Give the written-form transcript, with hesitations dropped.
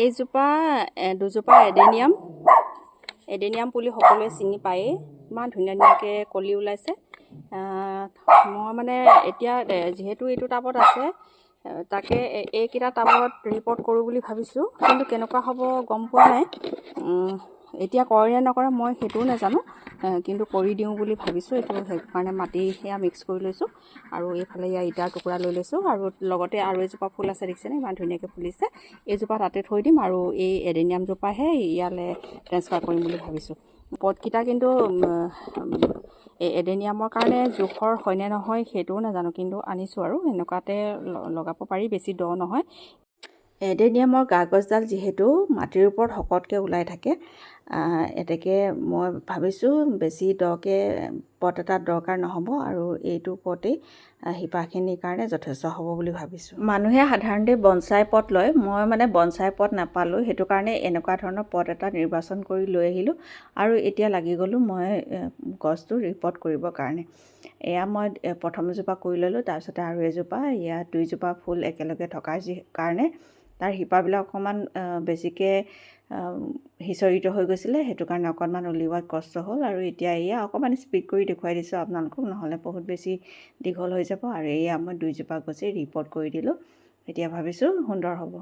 এইজোপা দুজোপা এডেনিয়াম পুলি সকলোৱে চিনি পায়েই। ইমান ধুনীয়া ধুনীয়াকৈ কলি ওলাইছে। মই মানে এতিয়া যিহেতু এইটো টাবত আছে, তাকে এইকেইটা টাবত ৰিপৰ্ট কৰোঁ বুলি ভাবিছোঁ, কিন্তু কেনেকুৱা হ'ব গম পোৱা নাই। এতিয়া কৰে নে নকৰে মই সেইটোও নাজানো, কিন্তু কৰি দিওঁ বুলি ভাবিছোঁ। এইটো সেইকাৰণে মাটি সেয়া মিক্স কৰি লৈছোঁ, আৰু এইফালে ইয়াৰ ইটাৰ টুকুৰা লৈ লৈছোঁ, আৰু লগতে আৰু এজোপা ফুল আছে দেখিছেনে, ইমান ধুনীয়াকৈ ফুলিছে। এইজোপা তাতে থৈ দিম, আৰু এই এডেনিয়ামজোপাহে ইয়ালৈ ট্ৰেন্সফাৰ কৰিম বুলি ভাবিছোঁ। পটকেইটা কিন্তু এডেনিয়ামৰ কাৰণে জোখৰ হয়নে নহয় সেইটোও নাজানো, কিন্তু আনিছোঁ আৰু এনেকুৱাতে লগাব পাৰি, বেছি দ নহয়। এডেনিয়ামৰ কাগজডাল যিহেতু মাটিৰ ওপৰত শকতকৈ ওলাই থাকে, এতেকে মই ভাবিছোঁ বেছি দকৈ পট এটাত দৰকাৰ নহ'ব, আৰু এইটো পটেই শিপাখিনিৰ কাৰণে যথেষ্ট হ'ব বুলি ভাবিছোঁ। মানুহে সাধাৰণতে বনচাই পট লয়, মই মানে বনচাই পট নাপালোঁ, সেইটো কাৰণে এনেকুৱা ধৰণৰ পট এটা নিৰ্বাচন কৰি লৈ আহিলোঁ, আৰু এতিয়া লাগি গ'লোঁ মই গছটো ৰিপৰ্ট কৰিবৰ কাৰণে। এয়া মই প্ৰথম এজোপা কৰি ল'লোঁ, তাৰপিছতে আৰু এজোপা, ইয়াত দুইজোপা ফুল একেলগে থকাৰ কাৰণে তাৰ শিপাবিলাক অকণমান বেছিকৈ সিঁচৰিত হৈ গৈছিলে, সেইটো কাৰণে অকণমান উলিওৱাত কষ্ট হ'ল। আৰু এতিয়া এয়া অকণমান স্পীড কৰি দেখুৱাই দিছোঁ আপোনালোকক, নহ'লে বহুত বেছি দীঘল হৈ যাব। আৰু এয়া মই দুইজোপা গছেই ৰিপৰ্ট কৰি দিলোঁ, এতিয়া ভাবিছোঁ সুন্দৰ হ'ব।